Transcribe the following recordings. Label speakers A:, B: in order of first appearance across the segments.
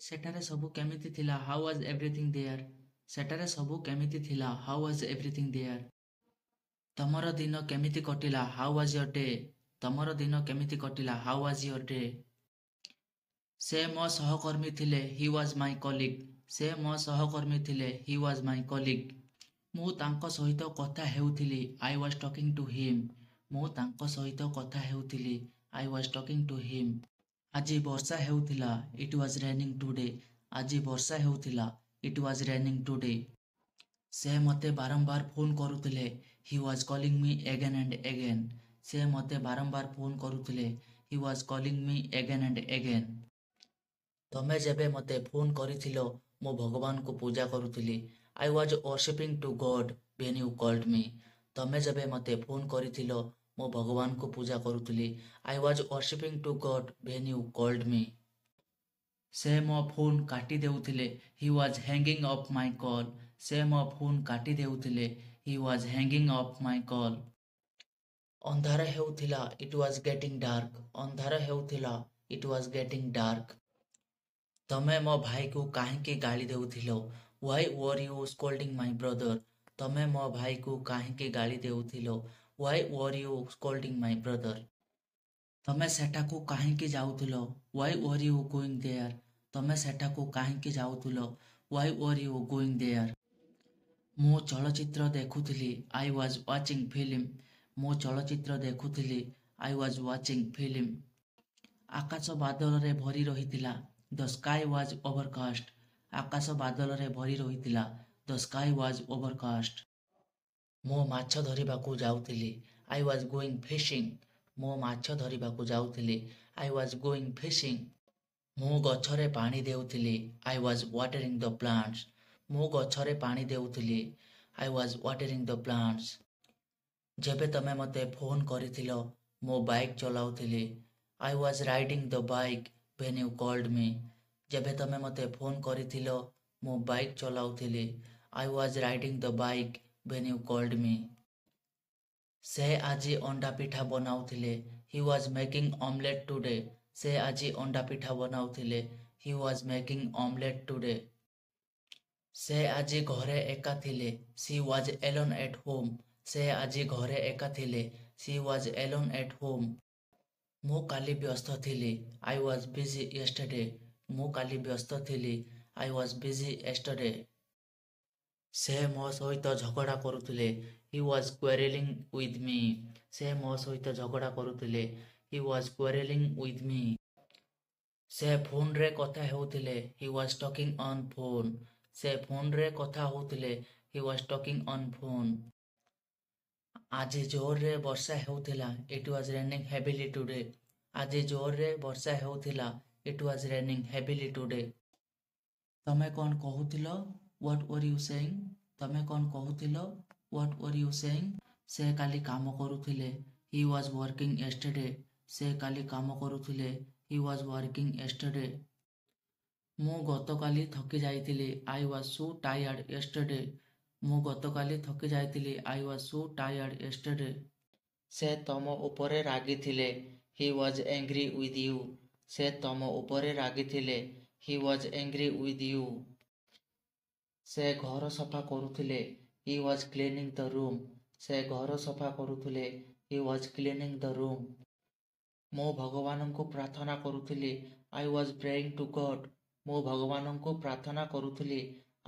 A: ସେଠାରେ ସବୁ କେମିତି ଥିଲା? How was everything there? ସେଠାରେ ସବୁ କେମିତି ଥିଲା? How was everything there? ତମର ଦିନ କେମିତି କଟିଲା? How was your day? ତମର ଦିନ କେମିତି କଟିଲା? How was your day? ସେ ମୋ ସହକର୍ମୀ ଥିଲେ। He was my colleague. ସେ ମୋ ସହକର୍ମୀ ଥିଲେ। He was my colleague. ମୁଁ ତାଙ୍କ ସହିତ କଥା ହେଉଥିଲି। I was talking to him. ମୁଁ ତାଙ୍କ ସହିତ କଥା ହେଉଥିଲି। I was talking to him. ଆଜି ବର୍ଷା ହେଉଥିଲା। It was raining today. ଆଜି ବର୍ଷା ହେଉଥିଲା। It was raining today. ସେ ମୋତେ ବାରମ୍ବାର ଫୋନ୍ କରୁଥିଲେ। He was calling me again and again. ସେ ମୋତେ ବାରମ୍ବାର ଫୋନ୍ କରୁଥିଲେ। He was calling me again and again. ତମେ ଯେବେ ମୋତେ ଫୋନ୍ କରିଥିଲ ମୁଁ ଭଗବାନଙ୍କୁ ପୂଜା କରୁଥିଲି। I was worshipping to God when you called me. ତମେ ଯେବେ ମୋତେ ଫୋନ୍ କରିଥିଲ ମୁଁ ଭଗବାନଙ୍କୁ ପୂଜା କରୁଥିଲି। I was worshipping to God when you called me. ସେ ମୋ ଫୋନ୍ କାଟି ଦେଉଥିଲେ। He was hanging up my call. ସେ ମୋ ଫୋନ୍ କାଟି ଦେଉଥିଲେ। He was hanging up my call. ଅନ୍ଧାର ହେଉଥିଲା। It was getting dark. ଅନ୍ଧାର ହେଉଥିଲା। It was getting dark. ତମେ ମୋ ଭାଇକୁ କାହିଁକି ଗାଳି ଦେଉଥିଲ? Why were you scolding my brother? ତମେ ମୋ ଭାଇକୁ କାହିଁକି ଗାଳି ଦେଉଥିଲ? Why were you scolding my brother? ତମେ ସେଠାକୁ କାହିଁକି ଯାଉଥିଲ? Why were you going there? ତମେ ସେଠାକୁ କାହିଁକି ଯାଉଥିଲ? Why were you going there? ମୁଁ ଚଳଚ୍ଚିତ୍ର ଦେଖୁଥିଲି। I was watching film. ମୁଁ ଚଳଚ୍ଚିତ୍ର ଦେଖୁଥିଲି। I was watching film. ଆକାଶ ବାଦଲରେ ଭରି ରହିଥିଲା। The sky was overcast. ଆକାଶ ବାଦଲରେ ଭରି ରହିଥିଲା। The sky was overcast. ମୁଁ ମାଛ ଧରିବାକୁ ଯାଉଥିଲି। I was going fishing. ମୁଁ ମାଛ ଧରିବାକୁ ଯାଉଥିଲି। I was going fishing. ମୁଁ ଗଛରେ ପାଣି ଦେଉଥିଲି। I was watering the plants. ମୁଁ ଗଛରେ ପାଣି ଦେଉଥିଲି। I was watering the plants. ଯେବେ ତମେ ମୋତେ ଫୋନ୍ କରିଥିଲ ମୁଁ bike ଚଲାଉଥିଲି। I was riding the bike when you called me. ଯେବେ ତମେ ମୋତେ ଫୋନ୍ କରିଥିଲ ମୁଁ bike ଚଲାଉଥିଲି। I was riding the bike when you called me. ସେ ଆଜି ଅଣ୍ଡା ପିଠା ବନାଉଥିଲେ। He was making omelette today. ସେ ଆଜି ଅଣ୍ଡା ପିଠା ବନାଉଥିଲେ। He was making omelette today. ସେ ଆଜି ଘରେ ଏକା ଥିଲେ। She was alone at home. ସେ ଆଜି ଘରେ ଏକା ଥିଲେ। She was alone at home. ମୁଁ କାଲି ବ୍ୟସ୍ତ ଥିଲି। I was busy yesterday. ମୁଁ କାଲି ବ୍ୟସ୍ତ ଥିଲି। I was busy yesterday. ସେ ମୋ ସହିତ ଝଗଡ଼ା କରୁଥିଲେ। He was quarreling with me. ସେ ମୋ ସହିତ ଝଗଡ଼ା କରୁଥିଲେ। He was quarreling with me. ସେ ଫୋନ୍ରେ କଥା ହେଉଥିଲେ। He was talking on phone. ସେ ଫୋନ୍ରେ କଥା ହେଉଥିଲେ। He was talking on phone. ଆଜି ଜୋରରେ ବର୍ଷା ହେଉଥିଲା। It was raining heavily today. ଆଜି ଜୋରରେ ବର୍ଷା ହେଉଥିଲା। It was raining heavily today. ତମେ କ'ଣ କହୁଥିଲ? What were you saying? ତମେ କ'ଣ କହୁଥିଲ? What were you saying? ସେ କାଲି କାମ କରୁଥିଲେ। He was working yesterday. ସେ କାଲି କାମ କରୁଥିଲେ। He was working yesterday. ମୁଁ ଗତକାଲି ଥକି ଯାଇଥିଲି। I was so tired yesterday. ମୁଁ ଗତକାଲି ଥକି ଯାଇଥିଲି। I was so tired yesterday. ସେ ତମ ଉପରେ ରାଗିଥିଲେ। He was angry with you. ସେ ତମ ଉପରେ ରାଗିଥିଲେ। He was angry with you. ସେ ଘର ସଫା କରୁଥିଲେ। He was cleaning the room. ସେ ଘର ସଫା କରୁଥିଲେ। He was cleaning the room. ମୁଁ ଭଗବାନଙ୍କୁ ପ୍ରାର୍ଥନା କରୁଥିଲି। I was praying to God. ମୁଁ ଭଗବାନଙ୍କୁ ପ୍ରାର୍ଥନା କରୁଥିଲି।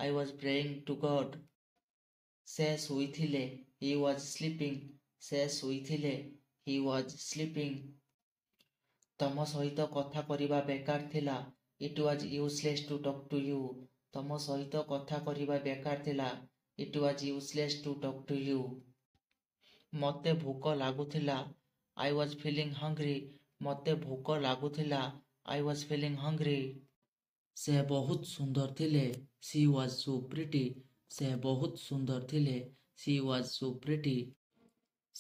A: I was praying to God. ସେ ଶୋଇଥିଲେ। He was sleeping. ସେ ଶୋଇଥିଲେ। He was sleeping. ତମ ସହିତ କଥା କରିବା ବେକାର ଥିଲା। It was useless to talk to you. ତମ ସହିତ କଥା କରିବା ବେକାର ଥିଲା। It was useless to talk to you. ମୋତେ ଭୋକ ଲାଗୁଥିଲା। I was feeling hungry. ମୋତେ ଭୋକ ଲାଗୁଥିଲା। I was feeling hungry. ସେ ବହୁତ ସୁନ୍ଦର ଥିଲେ। She was so pretty. ସେ ବହୁତ ସୁନ୍ଦର ଥିଲେ। She was so pretty.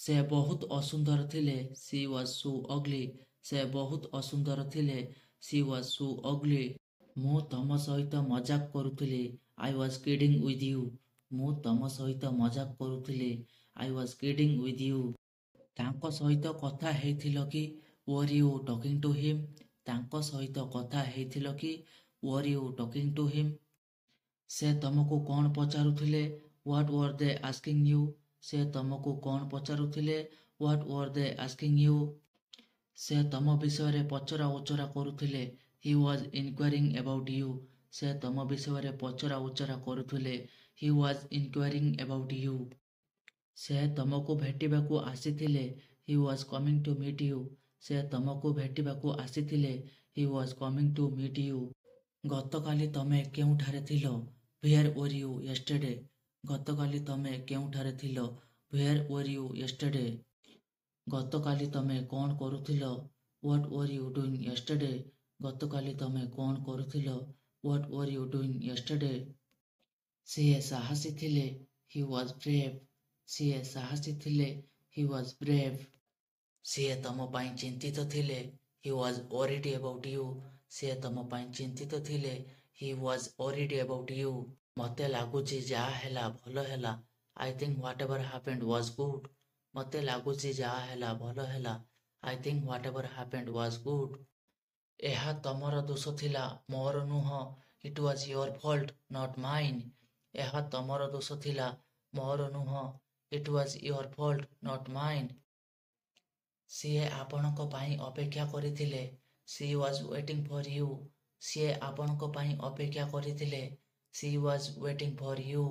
A: ସେ ବହୁତ ଅସୁନ୍ଦର ଥିଲେ। She was so ugly. ସେ ବହୁତ ଅସୁନ୍ଦର ଥିଲେ। She was so ugly. ମୁଁ ତମ ସହିତ ମଜାକ କରୁଥିଲି। I was kidding with you. ମୁଁ ତମ ସହିତ ମଜାକ କରୁଥିଲି। I was kidding with you. ତାଙ୍କ ସହିତ କଥା ହେଇଥିଲ କି? Were you talking to him? ତାଙ୍କ ସହିତ କଥା ହେଇଥିଲ କି? Were you talking to him? ସେ ତମକୁ କ'ଣ ପଚାରୁଥିଲେ? What were they asking you? ସେ ତମକୁ କ'ଣ ପଚାରୁଥିଲେ? What were they asking you? ସେ ତମ ବିଷୟରେ ପଚରା ଉଚରା କରୁଥିଲେ। He was inquiring about you. ସେ ତମ ବିଷୟରେ ପଚରା ଉଚରା କରୁଥିଲେ। He was inquiring about you. ସେ ତମକୁ ଭେଟିବାକୁ ଆସିଥିଲେ। He was coming to meet you. ସେ ତମକୁ ଭେଟିବାକୁ ଆସିଥିଲେ। He was coming to meet you. ଗତକାଲି ତମେ କେଉଁଠାରେ ଥିଲ? Where were you yesterday? ଗତକାଲି ତମେ କେଉଁଠାରେ ଥିଲ? Where were you yesterday? ଗତକାଲି ତମେ କ'ଣ କରୁଥିଲ? What were you doing yesterday? ଗତକାଲି ତମେ କ'ଣ କରୁଥିଲ? What were you doing yesterday? ସିଏ ସାହସୀ ଥିଲେ। He was brave. ସିଏ ସାହସୀ ଥିଲେ। He was brave. ସିଏ ତମ ପାଇଁ ଚିନ୍ତିତ ଥିଲେ। He was worried about you. ସିଏ ତମ ପାଇଁ ଚିନ୍ତିତ ଥିଲେ। He was worried about you. ମୋତେ ଲାଗୁଛି ଯାହା ହେଲା ଭଲ ହେଲା। I think whatever happened was good. ମୋତେ ଲାଗୁଛି ଯାହା ହେଲା ଭଲ ହେଲା। I think whatever happened was good. ଏହା ତମର ଦୋଷ ଥିଲା, ମୋର ନୁହଁ। It was your fault, not mine. ଏହା ତମର ଦୋଷ ଥିଲା, ମୋର ନୁହଁ। It was your fault, not mine. ସିଏ ଆପଣଙ୍କ ପାଇଁ ଅପେକ୍ଷା କରିଥିଲେ। She was waiting for you. ସିଏ ଆପଣଙ୍କ ପାଇଁ ଅପେକ୍ଷା କରିଥିଲେ। She was waiting for you.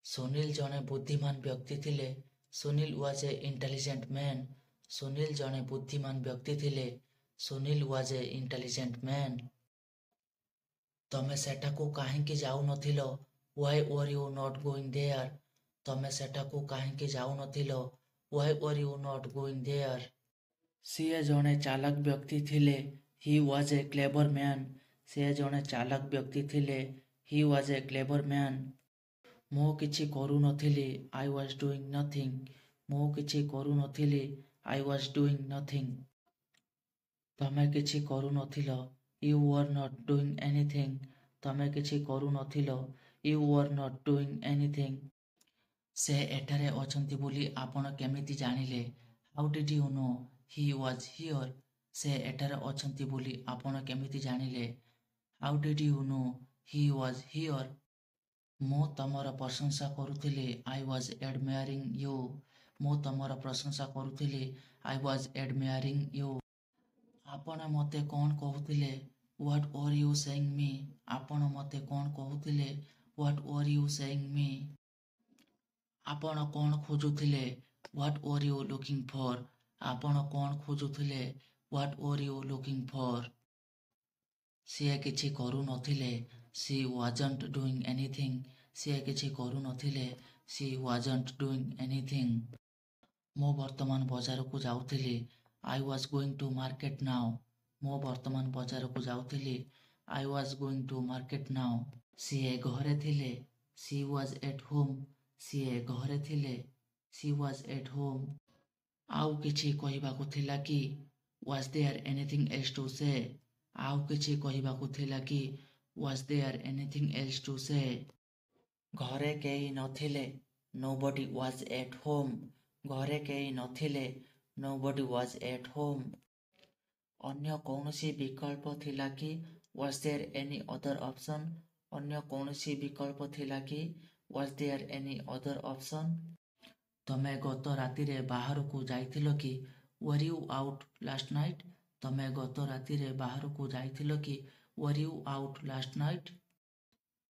A: Sunil ଜଣେ ବୁଦ୍ଧିମାନ ବ୍ୟକ୍ତି ଥିଲେ। Sunil was a intelligent man. Sunil ଜଣେ ବୁଦ୍ଧିମାନ ବ୍ୟକ୍ତି ଥିଲେ। Sunil was a intelligent man. ତମେ ସେଠାକୁ କାହିଁକି ଯାଉନଥିଲ? Why were you not going there? ତମେ ସେଠାକୁ କାହିଁକି ଯାଉନଥିଲ? Why were you not going there? ସିଏ ଜଣେ ଚାଲାକ ବ୍ୟକ୍ତି ଥିଲେ। He was a clever man. ସେ ଜଣେ ଚାଲାକ ବ୍ୟକ୍ତି ଥିଲେ। He was a clever man. ମୁଁ କିଛି କରୁନଥିଲି। I was doing nothing. ମୁଁ କିଛି କରୁନଥିଲି। I was doing nothing. ତମେ କିଛି କରୁନଥିଲ। You were not doing anything. ତମେ କିଛି କରୁନଥିଲ। You were not doing anything. ସେ ଏଠାରେ ଅଛନ୍ତି ବୋଲି ଆପଣ କେମିତି ଜାଣିଲେ? How did you know he was here? ସେ ଏଠାରେ ଅଛନ୍ତି ବୋଲି ଆପଣ କେମିତି ଜାଣିଲେ? How did you know he was here? ମୁଁ ତମର ପ୍ରଶଂସା କରୁଥିଲି। I was admiring you. ମୁଁ ତମର ପ୍ରଶଂସା କରୁଥିଲି। I was admiring you. ଆପଣ ମୋତେ କ'ଣ କହୁଥିଲେ? ହ୍ୱାଟ୍ ୱର୍ ୟୁ ସେଇଂ ମି? ଆପଣ ମୋତେ କ'ଣ କହୁଥିଲେ? ହ୍ୱାଟ୍ ୱର୍ ୟୁ ସେଇଂ ମି? ଆପଣ କ'ଣ ଖୋଜୁଥିଲେ? What were you looking for? ଆପଣ କ'ଣ ଖୋଜୁଥିଲେ? What were you looking for? ସିଏ କିଛି କରୁନଥିଲେ। She wasn't doing anything. ସିଏ କିଛି କରୁନଥିଲେ। She wasn't doing anything. ମୁଁ ବର୍ତ୍ତମାନ ବଜାରକୁ ଯାଉଥିଲି। I was going to market now. ମୁଁ ବର୍ତ୍ତମାନ ବଜାରକୁ ଯାଉଥିଲି। I was going to market now. ସିଏ ଘରେ ଥିଲେ। She was at home. ସିଏ ଘରେ ଥିଲେ। She was at home. ଆଉ କିଛି କହିବାକୁ ଥିଲା କି? Was there anything else to say? ଆଉ କିଛି କହିବାକୁ ଥିଲା କି? Was there anything else to say? ଘରେ କେହି ନଥିଲେ। Nobody was at home. ଘରେ କେହି ନଥିଲେ। Nobody was at home. ଅନ୍ୟ କୌଣସି ବିକଳ୍ପ ଥିଲା କି? Was there any other option? ଅନ୍ୟ କୌଣସି ବିକଳ୍ପ ଥିଲା କି? Was there any other option? ତମେ ଗତ ରାତିରେ ବାହାରକୁ ଯାଇଥିଲ କି? Were you out last night? ତମେ ଗତ ରାତିରେ ବାହାରକୁ ଯାଇଥିଲ କି? Were you out last night?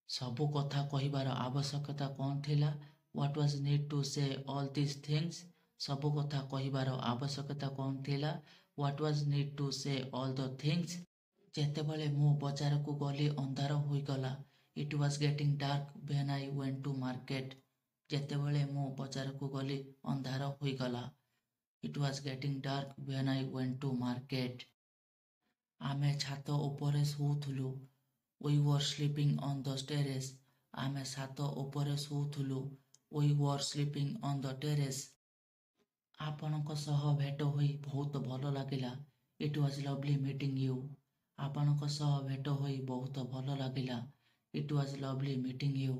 A: ସବୁ କଥା କହିବାର ଆବଶ୍ୟକତା କ'ଣ ଥିଲା? What was need to say all this things? ସବୁ କଥା କହିବାର ଆବଶ୍ୟକତା କ'ଣ ଥିଲା? What was need to say all the things? ଯେତେବେଳେ ମୁଁ ବଜାରକୁ ଗଲି ଅନ୍ଧାର ହୋଇଗଲା। It was getting dark when I went to market. ଯେତେବେଳେ ମୁଁ ବଜାରକୁ ଗଲି ଅନ୍ଧାର ହୋଇଗଲା। It was getting dark when I went to market. ଆମେ ଛାତ ଉପରେ ଶୋଉଥିଲୁ। We were sleeping on the terrace. ଆମେ ଛାତ ଉପରେ ଶୋଉଥିଲୁ। We were sleeping on the terrace. ଆପଣଙ୍କ ସହ ଭେଟ ହୋଇ ବହୁତ ଭଲ ଲାଗିଲା। It was lovely meeting you. ଆପଣଙ୍କ ସହ ଭେଟ ହୋଇ ବହୁତ ଭଲ ଲାଗିଲା। It was lovely meeting you.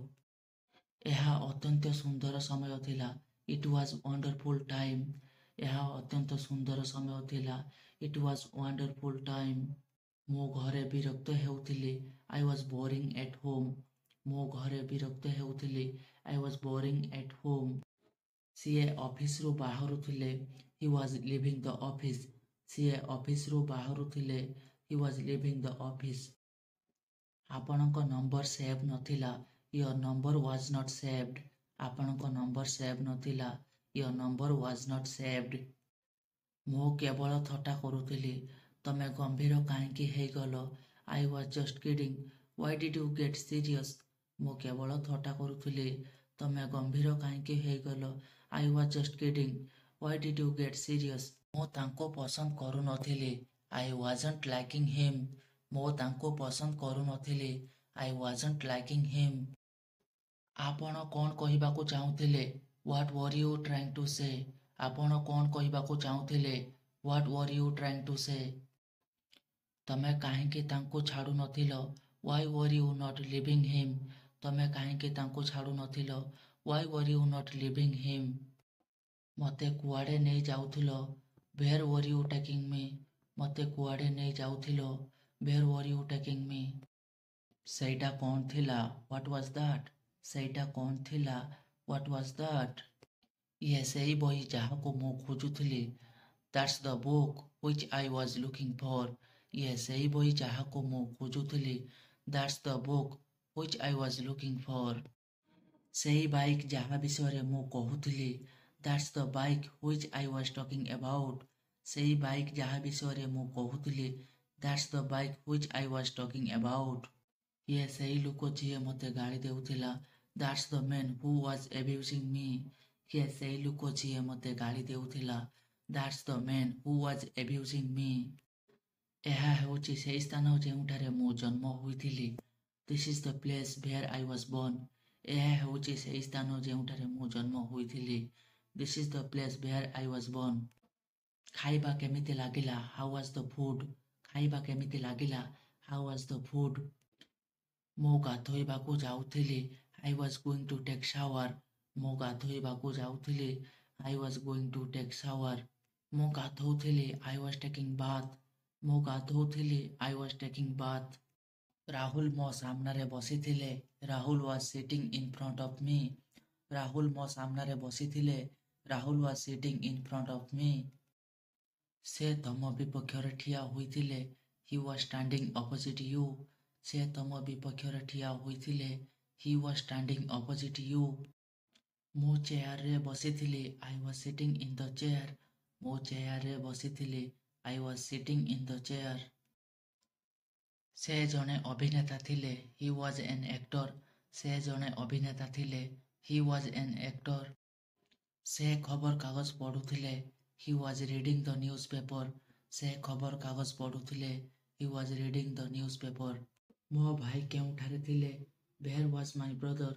A: ଏହା ଅତ୍ୟନ୍ତ ସୁନ୍ଦର ସମୟ ଥିଲା। It was wonderful time. ଏହା ଅତ୍ୟନ୍ତ ସୁନ୍ଦର ସମୟ ଥିଲା। It was wonderful time. ମୋ ଘରେ ବିରକ୍ତ ହେଉଥିଲି। I was boring at home. ମୋ ଘରେ ବିରକ୍ତ ହେଉଥିଲି। I was boring at home. ସିଏ ଅଫିସରୁ ବାହାରୁଥିଲେ। He was leaving the office. ସିଏ ଅଫିସରୁ ବାହାରୁଥିଲେ। He was leaving the office. ଆପଣଙ୍କ ନମ୍ବର ସେଭ୍ ନଥିଲା। Your number was not saved. ଆପଣଙ୍କ ନମ୍ବର ସେଭ୍ ନଥିଲା। Your number was not saved. ମୁଁ କେବଳ ଥଟ୍ଟା କରୁଥିଲି। ତମେ ଗମ୍ଭୀର କାହିଁକି ହେଇଗଲ? I was just kidding. Why did you get serious? ମୁଁ କେବଳ ଥଟ୍ଟା କରୁଥିଲି। ତମେ ଗମ୍ଭୀର କାହିଁକି ହେଇଗଲ? I was just kidding. Why did you get serious? ମୁଁ ତାଙ୍କୁ ପସନ୍ଦ କରୁନଥିଲି। I wasn't liking him. ମୁଁ ତାଙ୍କୁ ପସନ୍ଦ କରୁନଥିଲି। I wasn't liking him. ଆପଣ କ'ଣ କହିବାକୁ ଚାହୁଁଥିଲେ? What were you trying to say? ଆପଣ କ'ଣ କହିବାକୁ ଚାହୁଁଥିଲେ? What were you trying to say? ତମେ କାହିଁକି ତାଙ୍କୁ ଛାଡ଼ୁନଥିଲ? Why were you not leaving him? ତମେ କାହିଁକି ତାଙ୍କୁ ଛାଡ଼ୁନଥିଲ? Why were you not leaving him? ମୋତେ କୁଆଡ଼େ ନେଇ ଯାଉଥିଲ? Where were you taking me? ମୋତେ କୁଆଡ଼େ ନେଇ ଯାଉଥିଲ? Where were you taking me? ସେଇଟା କ'ଣ ଥିଲା? What was that? ସେଇଟା କ'ଣ ଥିଲା? What was that? ଇଏ ସେଇ ବହି ଯାହାକୁ ମୁଁ ଖୋଜୁଥିଲି। That's the book which I was looking for. ଇଏ ସେଇ ବହି ଯାହାକୁ ମୁଁ ଖୋଜୁଥିଲି। That's the book which I was looking for. ସେଇ ବାଇକ୍ ଯାହା ବିଷୟରେ ମୁଁ କହୁଥିଲି। That's the bike which I was talking about. ସେଇ ବାଇକ୍ ଯାହା ବିଷୟରେ ମୁଁ କହୁଥିଲି। That's the bike which I was talking about. ଇଏ ସେଇ ଲୋକ ଯିଏ ମୋତେ ଗାଳି ଦେଉଥିଲା। That's the man who was abusing me. ଇଏ ସେଇ ଲୋକ ଯିଏ ମୋତେ ଗାଳି ଦେଉଥିଲା। That's the man who was abusing me. ଏହା ହେଉଛି ସେହି ସ୍ଥାନ ଯେଉଁଠାରେ ମୁଁ ଜନ୍ମ ହୋଇଥିଲି। This is the place where I was born. ଏହା ହେଉଛି ସେହି ସ୍ଥାନ ଯେଉଁଠାରେ ମୁଁ ଜନ୍ମ ହୋଇଥିଲି। This is the place where I was born. ଖାଇବା କେମିତି ଲାଗିଲା? How was the food? ଖାଇବା କେମିତି ଲାଗିଲା? How was the food? ମୁଁ ଗାଧୋଇବାକୁ ଯାଉଥିଲି। I was going to take shower. ମୁଁ ଗାଧୋଇବାକୁ ଯାଉଥିଲି। I was going to take shower. ମୁଁ ଗାଧୋଉଥିଲି। I was taking bath. ମୁଁ ଗାଧୋଉଥିଲି। I was taking bath. Rahul ମୋ ସାମ୍ନାରେ ବସିଥିଲେ। Rahul was sitting in front of me. Rahul ମୋ ସାମ୍ନାରେ ବସିଥିଲେ। Rahul was sitting in front of me. ସେ ତମ ବିପକ୍ଷରେ ଠିଆ ହୋଇଥିଲେ। He was standing opposite you. ସେ ତମ ବିପକ୍ଷରେ ଠିଆ ହୋଇଥିଲେ। He was standing opposite you. ମୁଁ ଚେୟାରରେ ବସିଥିଲି। I was sitting in the chair. ମୁଁ ଚେୟାରରେ ବସିଥିଲି। I was sitting in the chair. ସେ ଜଣେ ଅଭିନେତା ଥିଲେ। He was an actor. ସେ ଜଣେ ଅଭିନେତା ଥିଲେ। He was an actor. ସେ ଖବରକାଗଜ ପଢ଼ୁଥିଲେ। He was reading the newspaper. ସେ ଖବରକାଗଜ ପଢ଼ୁଥିଲେ। He was reading the newspaper. ମୋ ଭାଇ କେଉଁଠାରେ ଥିଲେ? Where was my brother?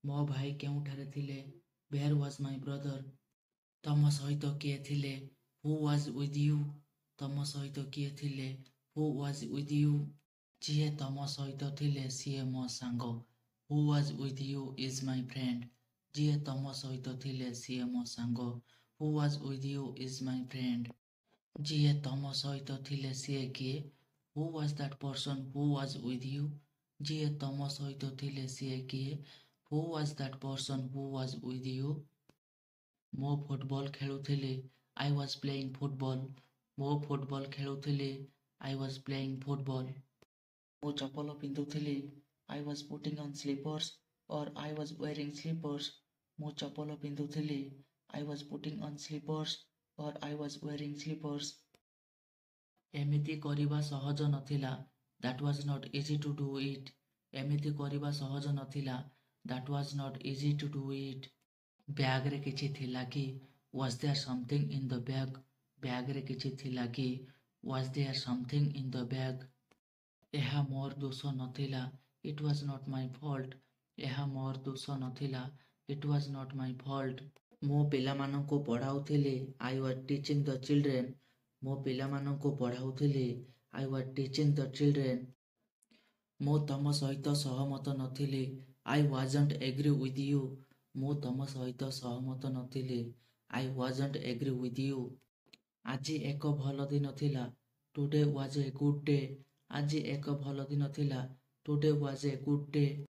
A: ମୋ ଭାଇ କେଉଁଠାରେ ଥିଲେ? Where was my brother? ତମ ସହିତ କିଏ ଥିଲେ? Who was with you? ତମ ସହିତ କିଏ ଥିଲେ? Who was with you? ଯିଏ ତମ ସହିତ ଥିଲେ ସିଏ ମୋ ସାଙ୍ଗ। Who was with you is my friend. ଯିଏ ତମ ସହିତ ଥିଲେ ସିଏ ମୋ ସାଙ୍ଗ। Who was with you is my friend. ଯିଏ ତମ ସହିତ ଥିଲେ ସିଏ କିଏ? Who was that person who was with you? ଯିଏ ତମ ସହିତ ଥିଲେ ସିଏ କିଏ? Who was that person who was with you? ମୁଁ ଫୁଟବଲ ଖେଳୁଥିଲି। I was playing football. ମୁଁ ଫୁଟବଲ ଖେଳୁଥିଲି। I was playing football. ମୁଁ ଚପଲ ପିନ୍ଧୁଥିଲି। I was putting on slippers or I was wearing slippers. ମୁଁ ଚପଲ ପିନ୍ଧୁଥିଲି। I was putting on slippers or I was wearing slippers. ଏମିତି କରିବା ସହଜ ନଥିଲା। That was not easy to do it. ଏମିତି କରିବା ସହଜ ନଥିଲା। That was not easy to do it. ବ୍ୟାଗରେ କିଛି ଥିଲା କି? Was there something in the bag? ବ୍ୟାଗରେ କିଛି ଥିଲା କି? Was there something in the bag? ଏହା ମୋର ଦୋଷ ନଥିଲା। It was not my fault. ଏହା ମୋର ଦୋଷ ନଥିଲା। It was not my fault. ମୁଁ ପିଲାମାନଙ୍କୁ ପଢ଼ାଉଥିଲି। I was teaching the children. ମୁଁ ପିଲାମାନଙ୍କୁ ପଢ଼ାଉଥିଲି। I was teaching the children. ମୁଁ ତମ ସହିତ ସହମତ ନଥିଲି। I wasn't agree with you. ମୁଁ ତମ ସହିତ ସହମତ ନଥିଲି। I wasn't agree with you. ଆଜି ଏକ ଭଲ ଦିନ ଥିଲା। Today was a good day. ଆଜି ଏକ ଭଲ ଦିନ ଥିଲା। Today was A good day.